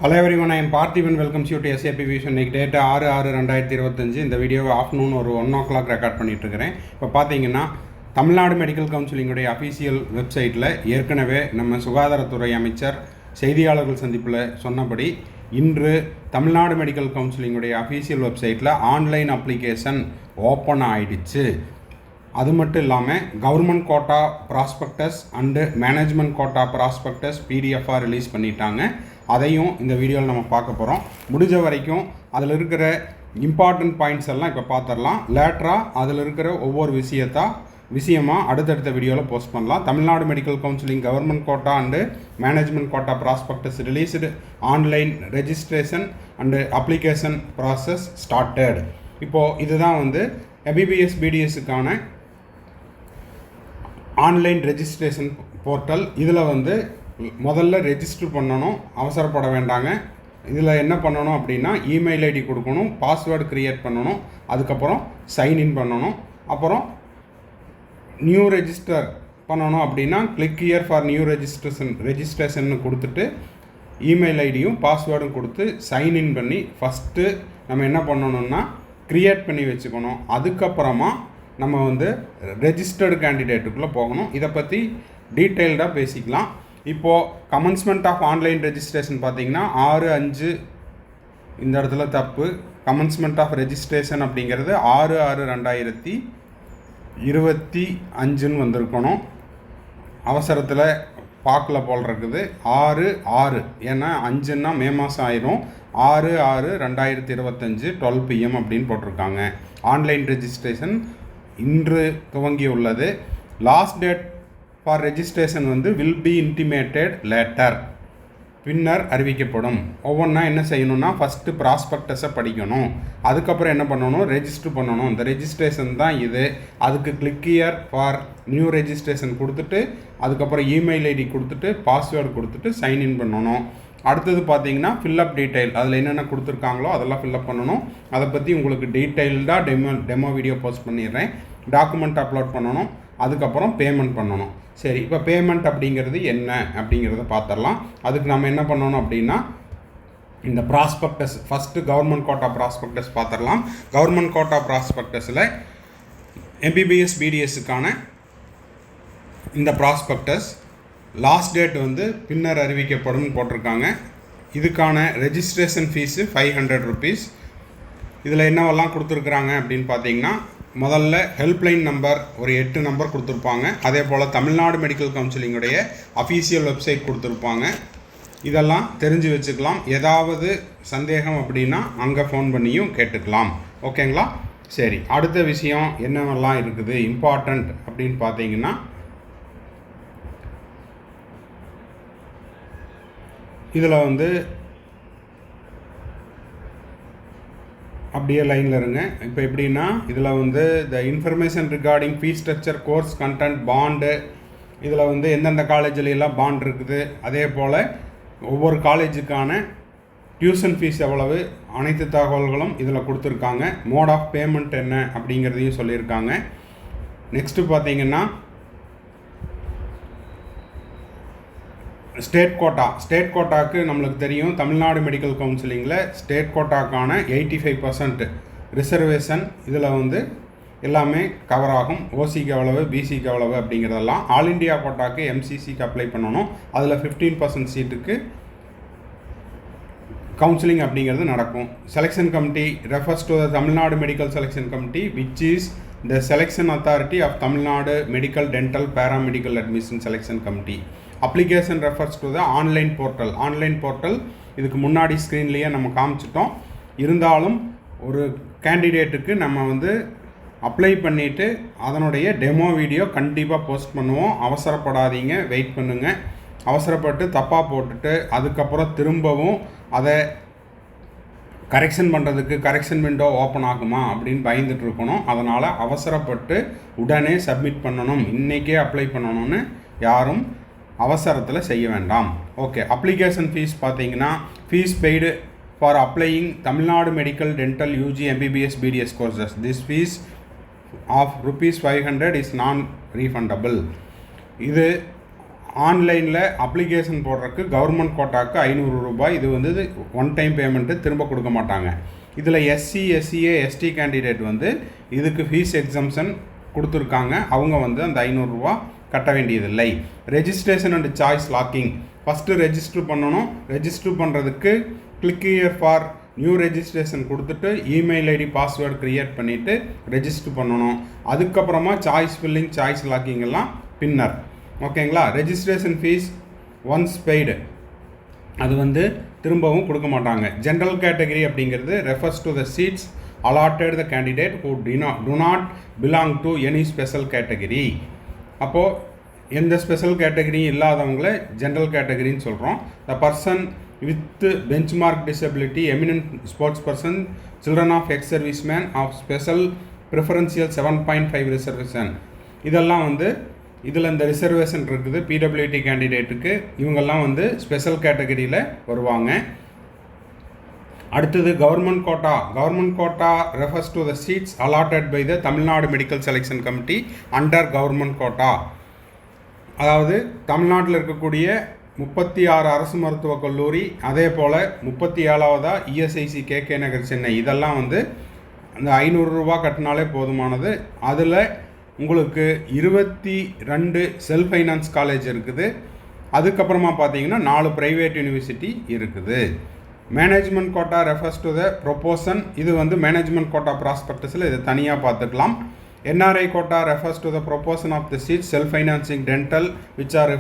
Hello everyone, I am Parthiban. Welcomes you to SAP Vision. இன்னைக்கு date 6/6/2025. இந்த வீடியோவை afternoon ஒரு 1 o'clock ரெக்கார்ட் பண்ணிகிட்ருக்கிறேன். இப்போ பார்த்தீங்கன்னா தமிழ்நாடு மெடிக்கல் கவுன்சிலிங்குடைய அஃபீஷியல் வெப்சைட்டில் ஏற்கனவே நம்ம சுகாதாரத்துறை அமைச்சர் செய்தியாளர்கள் சந்திப்பில் சொன்னபடி இன்று தமிழ்நாடு மெடிக்கல் கவுன்சிலிங்குடைய அஃபீஷியல் வெப்சைட்டில் ஆன்லைன் அப்ளிகேஷன் ஓப்பன் ஆகிடுச்சு. அது மட்டும் இல்லாமல் government quota prospectus and management quota prospectus பிடிஎஃபாக ரிலீஸ் பண்ணிட்டாங்க. அதையும் இந்த வீடியோவில் நம்ம பார்க்க போகிறோம். முடிஞ்ச வரைக்கும் அதில் இருக்கிற இம்பார்ட்டண்ட் பாயிண்ட்ஸ் எல்லாம் இப்போ பார்த்துடலாம். லேட்டராக அதில் இருக்கிற ஒவ்வொரு விஷயமாக அடுத்தடுத்த வீடியோவில் போஸ்ட் பண்ணலாம். Tamil Nadu medical counselling government quota and management quota prospectus released, online registration and application process started. இப்போது இதுதான் எம்பிபிஎஸ் பிடிஎஸ்ஸுக்கான ஆன்லைன் ரெஜிஸ்ட்ரேஷன் போர்ட்டல். இதில் முதல்ல ரெஜிஸ்டர் பண்ணணும், அவசரப்பட வேண்டாங்க. இதில் என்ன பண்ணணும் அப்படின்னா இமெயில் ஐடி கொடுக்கணும், பாஸ்வேர்டு க்ரியேட் பண்ணணும், அதுக்கப்புறம் சைன்இன் பண்ணணும். அப்புறம் நியூ ரெஜிஸ்டர் பண்ணணும் அப்படின்னா click here for new registration கொடுத்துட்டு இமெயில் ஐடியும் பாஸ்வேர்டும் கொடுத்து சைன்இன் பண்ணி ஃபஸ்ட்டு நம்ம என்ன பண்ணணும்னா க்ரியேட் பண்ணி வச்சுக்கணும். அதுக்கப்புறமா நம்ம ரெஜிஸ்டர்டு கேண்டிடேட்டுக்குள்ளே போகணும். இதை பற்றி டீட்டெயில்டாக பேசிக்கலாம். இப்போது கமன்ஸ்மெண்ட் ஆஃப் ஆன்லைன் ரெஜிஸ்ட்ரேஷன் பார்த்திங்கன்னா 6/5 இந்த இடத்துல தப்பு. கமன்ஸ்மெண்ட் ஆஃப் ரெஜிஸ்ட்ரேஷன் அப்படிங்கிறது 6/6/2025 வந்திருக்கணும். அவசரத்தில் பார்க்கல போல் இருக்குது. 6/6 ஏன்னா 5ன்னா மே மாதம் ஆயிரும். 6/6/2025 12 PM அப்படின்னு போட்டிருக்காங்க. ஆன்லைன் ரெஜிஸ்ட்ரேஷன் இன்று துவங்கியுள்ளது. Last date for registration will be intimated later, பின்னர் அறிவிக்கப்படும். ஒவ்வொன்றா என்ன செய்யணும்னா ஃபஸ்ட்டு ப்ராஸ்பெக்டஸை படிக்கணும், அதுக்கப்புறம் என்ன பண்ணணும் ரெஜிஸ்டர் பண்ணணும். இந்த ரெஜிஸ்ட்ரேஷன் தான் இது. அதுக்கு click here for new registration கொடுத்துட்டு அதுக்கப்புறம் இமெயில் ஐடி கொடுத்துட்டு பாஸ்வேர்டு கொடுத்துட்டு சைன்இன் பண்ணணும். அடுத்தது பார்த்தீங்கன்னா ஃபில்லப் டீட்டெயில், அதில் என்னென்ன கொடுத்துருக்காங்களோ அதெல்லாம் ஃபில்லப் பண்ணணும். அதை பற்றி உங்களுக்கு டீட்டெயில்டாக டெமோ வீடியோ போஸ்ட் பண்ணிடுறேன். டாக்குமெண்ட் அப்லோட் பண்ணணும், அதுக்கப்புறம் பேமெண்ட் பண்ணணும். சரி, இப்போ பேமெண்ட் அப்படிங்கிறது என்ன அப்படிங்கிறத பார்த்துடலாம். அதுக்கு நம்ம என்ன பண்ணணும் அப்படின்னா இந்த prospectus first government quota prospectus பார்த்துடலாம். கவர்மெண்ட் கோட்டா ப்ராஸ்பெக்டஸில் எம்பிபிஎஸ் பிடிஎஸ்ஸுக்கான இந்த ப்ராஸ்பெக்டஸ் லாஸ்ட் டேட் பின்னர் அறிவிக்கப்படும் போட்டிருக்காங்க. இதுக்கான ரெஜிஸ்ட்ரேஷன் ஃபீஸு 500 rupees. இதில் என்னவெல்லாம் கொடுத்துருக்குறாங்க அப்படின்னு பார்த்தீங்கன்னா முதல்ல ஹெல்ப்லைன் நம்பர் ஒரு 8 நம்பர் கொடுத்துருப்பாங்க. அதே போல் தமிழ்நாடு மெடிக்கல் கவுன்சிலிங்குடைய அஃபீஷியல் வெப்சைட் கொடுத்துருப்பாங்க. இதெல்லாம் தெரிஞ்சு வச்சுக்கலாம். ஏதாவது சந்தேகம் அப்படின்னா அங்கே ஃபோன் பண்ணியும் கேட்டுக்கலாம். ஓகேங்களா? சரி, அடுத்த விஷயம் என்னவெல்லாம் இருக்குது இம்பார்ட்டண்ட் அப்படின்னு பார்த்தீங்கன்னா இதில் அப்படியே லைனில் இருங்க. இப்போ எப்படின்னா இதில் the information regarding fee structure, course content, bond, இதில் எந்தெந்த காலேஜிலெல்லாம் பாண்ட் இருக்குது, அதே போல் ஒவ்வொரு காலேஜுக்கான டியூஷன் ஃபீஸ் எவ்வளவு, அனைத்து தகவல்களும் இதில் கொடுத்துருக்காங்க. மோட் ஆஃப் பேமெண்ட் என்ன அப்படிங்கிறதையும் சொல்லியிருக்காங்க. நெக்ஸ்ட்டு பார்த்தீங்கன்னா ஸ்டேட் கோட்டாக்கு நம்மளுக்கு தெரியும் தமிழ்நாடு மெடிக்கல் கவுன்சிலிங்கில் ஸ்டேட் கோட்டாக்கான 85% ரிசர்வேஷன் இதில் எல்லாமே கவர் ஆகும். ஓசிக்கு எவ்வளவு, பிசிக்கு எவ்வளவு அப்படிங்கிறதெல்லாம். ஆல் இண்டியா கோட்டாக்கு எம்சிசிக்கு அப்ளை பண்ணணும். அதில் 15% சீட்டுக்கு கவுன்சிலிங் அப்படிங்கிறது நடக்கும். Selection committee refers to the Tamil Nadu medical selection committee which is the selection authority of Tamil Nadu medical dental paramedical admission selection committee. Application refers to the online portal. இதுக்கு முன்னாடி ஸ்க்ரீன்லேயே நம்ம காமிச்சிட்டோம். இருந்தாலும் ஒரு கேண்டிடேட்டுக்கு நம்ம அப்ளை பண்ணிவிட்டு அதனுடைய டெமோ வீடியோ கண்டிப்பாக போஸ்ட் பண்ணுவோம். அவசரப்படாதீங்க, வெயிட் பண்ணுங்கள். அவசரப்பட்டு தப்பாக போட்டுட்டு அதுக்கப்புறம் திரும்பவும் அதை கரெக்ஷன் பண்ணுறதுக்கு கரெக்ஷன் விண்டோ ஓப்பன் ஆகுமா அப்படின்னு பயந்துட்டு இருக்கணும். அதனால் அவசரப்பட்டு உடனே சப்மிட் பண்ணணும், இன்றைக்கே அப்ளை பண்ணணும்னு யாரும் அவசரத்தில் செய்ய வேண்டாம். ஓகே, அப்ளிகேஷன் ஃபீஸ் பார்த்தீங்கன்னா fees paid for applying Tamil Nadu medical dental UG MBBS BDS courses. This fees of ₹500 is non refundable. இது ஆன்லைனில் அப்ளிகேஷன் போடுறதுக்கு கவர்மெண்ட் கோட்டாக்கு 500 ரூபாய். இது வந்து ஒன் டைம் பேமெண்ட்டு, திரும்ப கொடுக்க மாட்டாங்க. இதில் எஸ்சி, எஸ்சிஏ, எஸ்டி கேண்டிடேட் வந்து இதுக்கு ஃபீஸ் எக்ஸம்ஷன் கொடுத்துருக்காங்க. அவங்க வந்து அந்த 500 ரூபா கட்ட வேண்டியதில்லை. Registration and choice locking. First register பண்ணணும். ரெஜிஸ்டர் பண்ணுறதுக்கு click here for new registration கொடுத்துட்டு இமெயில் ஐடி பாஸ்வேர்டு க்ரியேட் பண்ணிவிட்டு ரெஜிஸ்டர் பண்ணணும். அதுக்கப்புறமா சாய்ஸ் ஃபில்லிங், சாய்ஸ் லாக்கிங் எல்லாம் பின்னர். ஓகேங்களா? ரெஜிஸ்ட்ரேஷன் ஃபீஸ் ஒன்ஸ் பெய்டு, அது வந்து திரும்பவும் கொடுக்க மாட்டாங்க. ஜென்ரல் கேட்டகரி அப்படிங்கிறது refers to the seats allotted the candidate who do not belong to any special category. அப்போது எந்த ஸ்பெஷல் கேட்டகரியும் இல்லாதவங்கள ஜென்ரல் கேட்டகரின்னு சொல்கிறோம். The person with benchmark disability, eminent sports person, children of ex service man of special preferential 7.5 reservation. இதெல்லாம் வந்து இதில் இந்த reservation இருக்குது PWD கேண்டிடேட்டுக்கு. இவங்கெல்லாம் வந்து ஸ்பெஷல் கேட்டகரியில் வருவாங்க. அடுத்தது government quota. Government quota refers to the seats allotted by the Tamil Nadu medical selection committee under government quota. அதாவது தமிழ்நாட்டில் இருக்கக்கூடிய 36 அரசு மருத்துவக் கல்லூரி, அதே போல் 37ஆவதா இஎஸ்ஐசி கேகே நகர் சென்னை, இதெல்லாம் வந்து அந்த 500 ரூபா கட்டினாலே போதுமானது. அதில் உங்களுக்கு 22 செல்ஃப் ஃபைனான்ஸ் காலேஜ் இருக்குது. அதுக்கப்புறமா பார்த்தீங்கன்னா 4 ப்ரைவேட் யூனிவர்சிட்டி இருக்குது. Management quota refers to the proportion. இது வந்து மேனேஜ்மெண்ட் கோட்டா ப்ராஸ்பெக்டஸில் இதை தனியாக பார்த்துக்கலாம். NRI quota refers to the proportion of the seat self financing dental which are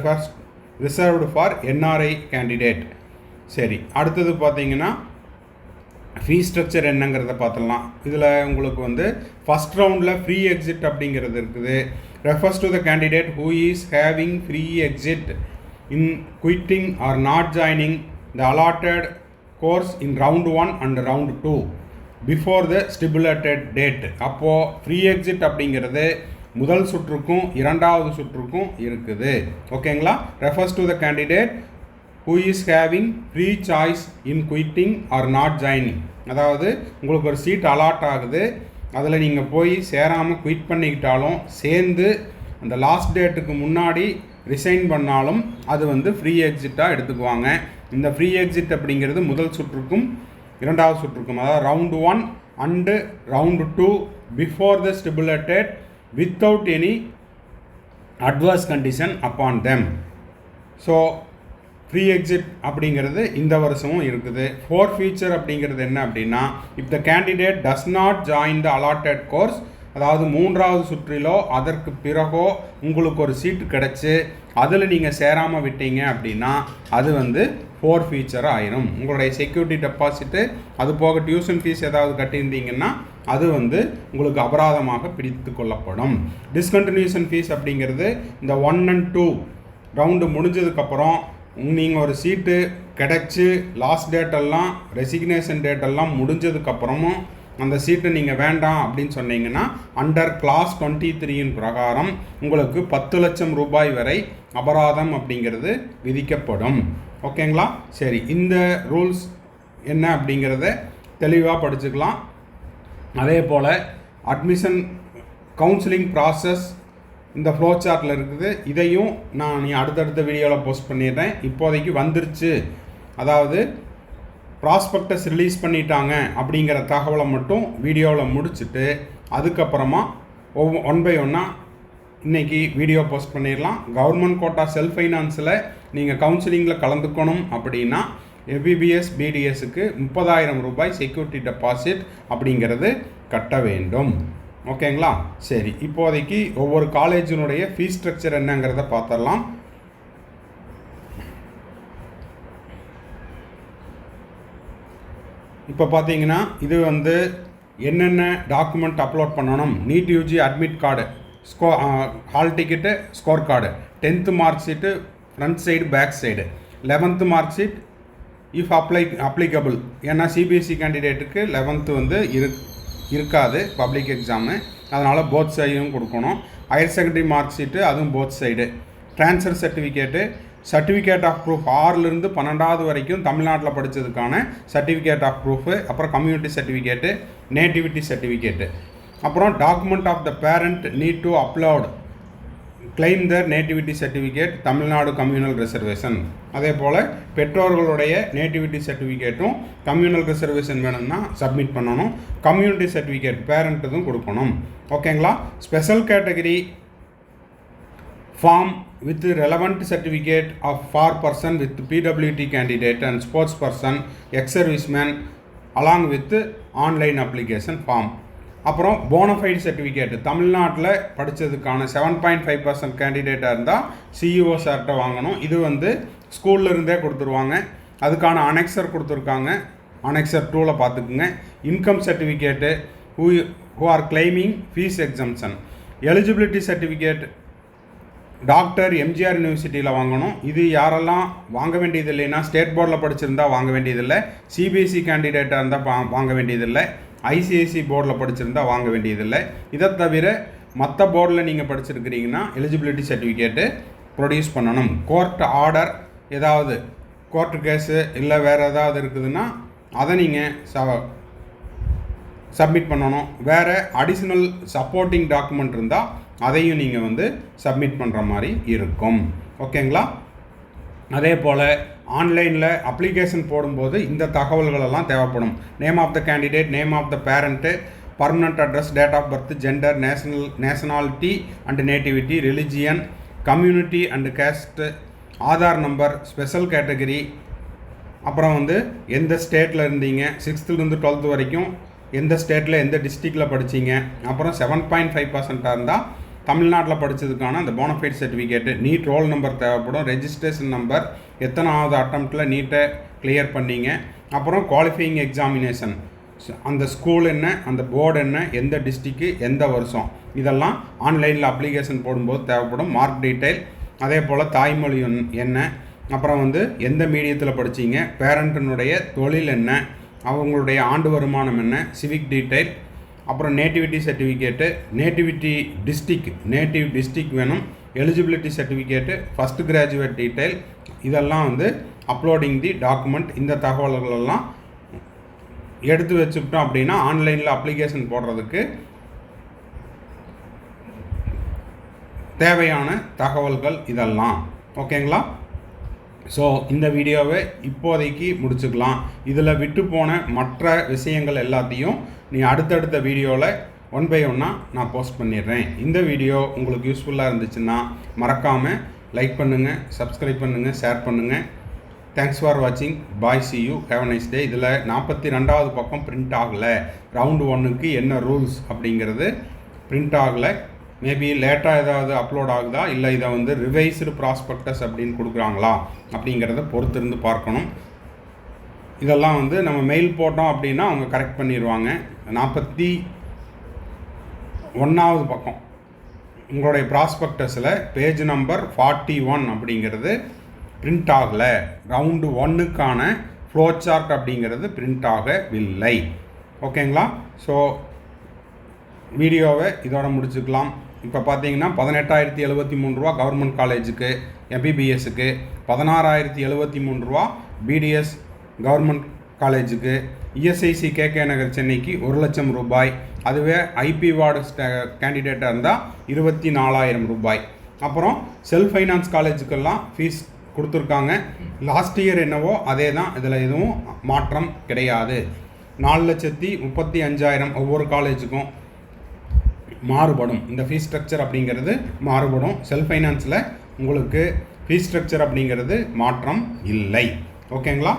reserved for NRI candidate. சரி, அடுத்தது பார்த்தீங்கன்னா ஃபீஸ் ஸ்ட்ரக்சர் என்னங்கிறத பார்த்துடலாம். இதில் உங்களுக்கு வந்து ஃபஸ்ட் ரவுண்டில் ஃப்ரீ எக்ஸிட் அப்படிங்கிறது இருக்குது. Refers to the candidate who is having free exit in quitting or not joining the allotted course in round 1 and round 2 before the stipulated date. அப்போது ஃப்ரீ எக்ஸிட் அப்படிங்கிறது முதல் சுற்றுக்கும் இரண்டாவது சுற்றுக்கும் இருக்குது. ஓகேங்களா? Refers to the candidate who is having free choice in quitting or not joining. அதாவது உங்களுக்கு ஒரு seat allot ஆகுது, அதில் நீங்கள் போய் சேராமல் குயிட் பண்ணிக்கிட்டாலும் சேர்ந்து அந்த லாஸ்ட் டேட்டுக்கு முன்னாடி ரிசைன் பண்ணாலும் அது வந்து ஃப்ரீ எக்ஸிட்டாக எடுத்துக்குவாங்க. இந்த ஃப்ரீ எக்ஸிட் அப்படிங்கிறது முதல் சுற்றுக்கும் இரண்டாவது சுற்றுக்கும், அதாவது round 1 and round 2 before the stipulated without any adverse condition upon them. So free exit அப்படிங்கிறது இந்த வருஷமும் இருக்குது. ஃபோர் ஃபீச்சர் அப்படிங்கிறது என்ன அப்படின்னா, if the candidate does not join the allotted course, அதாவது மூன்றாவது சுற்றிலோ அதற்கு பிறகோ உங்களுக்கு ஒரு சீட்டு கிடச்சி அதில் நீங்கள் சேராமல் விட்டீங்க அப்படின்னா அது வந்து ஃபோர் ஃபீச்சர் ஆயிரும். உங்களுடைய செக்யூரிட்டி டெபாசிட்டு, அது போக டியூஷன் ஃபீஸ் ஏதாவது கட்டியிருந்தீங்கன்னா அது வந்து உங்களுக்கு அபராதமாக பிடித்து கொள்ளப்படும். டிஸ்கண்டினியூஷன் ஃபீஸ் அப்படிங்கிறது இந்த 1 and 2 ரவுண்டு முடிஞ்சதுக்கப்புறம் நீங்கள் ஒரு சீட்டு கிடச்சி லாஸ்ட் டேட்டெல்லாம் ரெசிக்னேஷன் டேட்டெல்லாம் முடிஞ்சதுக்கப்புறமும் அந்த சீட்டை நீங்கள் வேண்டாம் அப்படின்னு சொன்னீங்கன்னா அண்டர் கிளாஸ் 23 பிரகாரம் உங்களுக்கு 10 லட்சம் ரூபாய் வரை அபராதம் அப்படிங்கிறது விதிக்கப்படும். ஓகேங்களா? சரி, இந்த ரூல்ஸ் என்ன அப்படிங்கிறத தெளிவாக படிச்சுக்கலாம். அதே போல் அட்மிஷன் கவுன்சிலிங் ப்ராசஸ் இந்த ஃப்ளோ சார்ட்டில் இருக்குது. இதையும் நான் அடுத்தடுத்த வீடியோவில் போஸ்ட் பண்ணிடுறேன். இப்போதைக்கு வந்துருச்சு, அதாவது ப்ராஸ்பெக்டஸ் ரிலீஸ் பண்ணிட்டாங்க அப்படிங்கிற தகவலை மட்டும் வீடியோவில் முடிச்சுட்டு அதுக்கப்புறமா ஒன் பை ஒன்னாக இன்றைக்கி வீடியோ போஸ்ட் பண்ணிடலாம். கவர்மெண்ட் கோட்டா செல்ஃப் ஃபைனான்ஸில் நீங்கள் கவுன்சிலிங்கில் கலந்துக்கணும் அப்படின்னா எம்பிபிஎஸ் பிடிஎஸ்க்கு 30,000 ரூபாய் செக்யூரிட்டி டெபாசிட் அப்படிங்கிறது கட்ட வேண்டும். ஓகேங்களா? சரி, இப்போதைக்கு ஒவ்வொரு காலேஜினுடைய ஃபீஸ் ஸ்ட்ரக்சர் என்னங்கிறத பார்த்துடலாம். இப்போ பார்த்தீங்கன்னா இது வந்து என்னென்ன டாக்குமெண்ட் அப்லோட் பண்ணணும். NEET UG admit card, hall ticket, score card, 10th mark sheet front side back side, 11th mark sheet if applicable. ஏன்னா சிபிஎஸ்சி கேண்டிடேட்டுக்கு 11th வந்து இருக்காது பப்ளிக் எக்ஸாமு, அதனால் போத் சைடும் கொடுக்கணும். ஹையர் செகண்டரி மார்க் ஷீட்டு அதுவும் both side. Transfer certificate, certificate of proof 6லேருந்து 12வது வரைக்கும் தமிழ்நாட்டில் படித்ததுக்கான சர்டிஃபிகேட் ஆஃப் ப்ரூஃபு, அப்புறம் கம்யூனிட்டி சர்டிஃபிகேட்டு, நேட்டிவிட்டி சர்டிஃபிகேட்டு, அப்புறம் document of the parent need to upload claim their nativity certificate Tamil Nadu communal reservation. அதே போல் பெற்றோர்களுடைய நேட்டிவிட்டி சர்டிஃபிகேட்டும் கம்யூனல் ரிசர்வேஷன் வேணும்னா சப்மிட் பண்ணணும். கம்யூனிட்டி சர்டிஃபிகேட் பேரண்ட்டுக்கும் கொடுக்கணும். ஓகேங்களா. Special category form with relevant certificate of for person with PWT candidate and sports person ex-serviceman along with online application form. அப்புறம் போனஃபைட் சர்டிஃபிகேட் தமிழ்நாட்டில் படித்ததுக்கான 7.5% கேண்டிடேட்டாக இருந்தால் சிஇஓ சார்கிட்ட வாங்கணும். இது வந்து ஸ்கூலில் இருந்தே கொடுத்துருவாங்க. அதுக்கான அனெக்சர் கொடுத்துருக்காங்க. அனெக்சர் 2ல் பார்த்துக்குங்க. Income certificate who are claiming fees exemption. Eligibility certificate doctor MGR யூனிவர்சிட்டியில் வாங்கணும். இது யாரெல்லாம் வாங்க வேண்டியது இல்லைன்னா ஸ்டேட் போர்டில் படிச்சிருந்தா வாங்க வேண்டியதில்லை. சிபிஎஸ்சி கேண்டிடேட்டாக இருந்தால் வாங்க வேண்டியதில்லை. ஐசிஐசி போர்டில் படிச்சிருந்தா வாங்க வேண்டியதில்லை. இதை தவிர மற்ற போர்டில் நீங்கள் படிச்சிருக்கிறீங்கன்னா எலிஜிபிலிட்டி சர்டிஃபிகேட்டு ப்ரொடியூஸ் பண்ணணும். கோர்ட் ஆர்டர் ஏதாவது கோர்ட்டு கேஸு இல்லை வேறு ஏதாவது இருக்குதுன்னா அதை நீங்கள் சப்மிட் பண்ணணும். வேறு அடிஷ்னல் சப்போர்ட்டிங் டாக்குமெண்ட் இருந்தால் அதையும் நீங்கள் வந்து சப்மிட் பண்ணுற மாதிரி இருக்கும். ஓகேங்களா. அதே போல் ஆன்லைனில் அப்ளிகேஷன் போடும்போது இந்த தகவல்களெல்லாம் தேவைப்படும். Name of the candidate, name of the parent, permanent address, date of birth, gender, nationality and nativity, religion, community and caste, Aadhaar number, special category, அப்புறம் வந்து எந்த ஸ்டேட்டில் இருந்தீங்க, 6th-12th வரைக்கும் எந்த ஸ்டேட்டில் எந்த டிஸ்ட்ரிக்டில் படித்தீங்க, அப்புறம் 7.5% இருந்தால் தமிழ்நாட்டில் படித்ததுக்கான அந்த bonafide certificate, NEET roll number தேவைப்படும், ரெஜிஸ்ட்ரேஷன் நம்பர், எத்தனாவது அட்டம்ப்டில் நீட்டை கிளியர் பண்ணீங்க, அப்புறம் குவாலிஃபையிங் எக்ஸாமினேஷன், அந்த ஸ்கூல் என்ன, அந்த போர்டு என்ன, எந்த டிஸ்ட்ரிக்கு, எந்த வருஷம், இதெல்லாம் ஆன்லைனில் அப்ளிகேஷன் போடும்போது தேவைப்படும். மார்க் டீட்டெயில், அதே போல் தாய்மொழி என்ன, அப்புறம் வந்து எந்த மீடியத்தில் படித்தீங்க, பேரண்ட்டினுடைய தொழில் என்ன, அவங்களுடைய ஆண்டு வருமானம் என்ன, சிவிக் டீட்டெயில், அப்புறம் நேட்டிவிட்டி சர்டிஃபிகேட்டு, நேட்டிவ் டிஸ்ட்ரிக் வேணும், eligibility certificate, first graduate detail, இதெல்லாம் வந்து அப்லோடிங் தி டாக்குமெண்ட். இந்த தகவல்களெல்லாம் எடுத்து வச்சுக்கிட்டோம் அப்படின்னா ஆன்லைனில் அப்ளிகேஷன் போடுறதுக்கு தேவையான தகவல்கள் இதெல்லாம். ஓகேங்களா. ஸோ இந்த வீடியோவை இப்போதைக்கு முடிச்சுக்கலாம். இதில் விட்டு போன மற்ற விஷயங்கள் எல்லாத்தையும் நீ அடுத்தடுத்த வீடியோவில் 1 by 1 நான் போஸ்ட் பண்ணிடுறேன். இந்த வீடியோ உங்களுக்கு யூஸ்ஃபுல்லாக இருந்துச்சுன்னா மறக்காமல் லைக் பண்ணுங்கள், சப்ஸ்கிரைப் பண்ணுங்கள், ஷேர் பண்ணுங்கள். தேங்க்ஸ் ஃபார் வாட்சிங். Bye, see you, have a nice day. இதில் 42வது பக்கம் பிரிண்ட் ஆகலை. ரவுண்டு 1க்கு என்ன ரூல்ஸ் அப்படிங்கிறது பிரிண்ட் ஆகலை. மேபி லேட்டாக ஏதாவது அப்லோட் ஆகுதா, இல்லை இதை வந்து ரிவைஸ்டு ப்ராஸ்பெக்டஸ் அப்படின்னு கொடுக்குறாங்களா அப்படிங்கிறத பொறுத்திருந்து பார்க்கணும். இதெல்லாம் வந்து நம்ம மெயில் போட்டோம் அப்படின்னா அவங்க கரெக்ட் பண்ணிடுவாங்க. 41வது பக்கம் உங்களுடைய ப்ராஸ்பெக்டஸில் பேஜ் நம்பர் 41 அப்படிங்கிறது பிரிண்ட் ஆகலை. ரவுண்டு 1க்கான ஃப்ளோ சார்ட் அப்படிங்கிறது பிரிண்ட் ஆகவில்லை. ஓகேங்களா. ஸோ வீடியோவை இதோட முடிச்சுக்கலாம். இப்போ பார்த்தீங்கன்னா 18,073 ரூபா கவர்மெண்ட் காலேஜுக்கு எம்பிபிஎஸ்க்கு, 16,073 ரூபா பிடிஎஸ் கவர்மெண்ட் காலேஜுக்கு, இஎஸ்ஐசி கேகே நகர் சென்னைக்கு 1,00,000 ரூபாய். அதுவே ஐபி வார்டு கேண்டிடேட்டாக இருந்தால் 24,000 ரூபாய். அப்புறம் செல்ஃப் ஃபைனான்ஸ் காலேஜுக்கெல்லாம் ஃபீஸ் கொடுத்துருக்காங்க. லாஸ்ட் இயர் என்னவோ அதே தான், இதில் எதுவும் மாற்றம் கிடையாது. 4,35,000 ஒவ்வொரு காலேஜுக்கும் மாறுபடும். இந்த ஃபீஸ் ஸ்ட்ரக்சர் அப்படிங்கிறது மாறுபடும். செல்ஃப் ஃபைனான்ஸில் உங்களுக்கு ஃபீஸ் ஸ்ட்ரக்சர் அப்படிங்கிறது மாற்றம் இல்லை. ஓகேங்களா.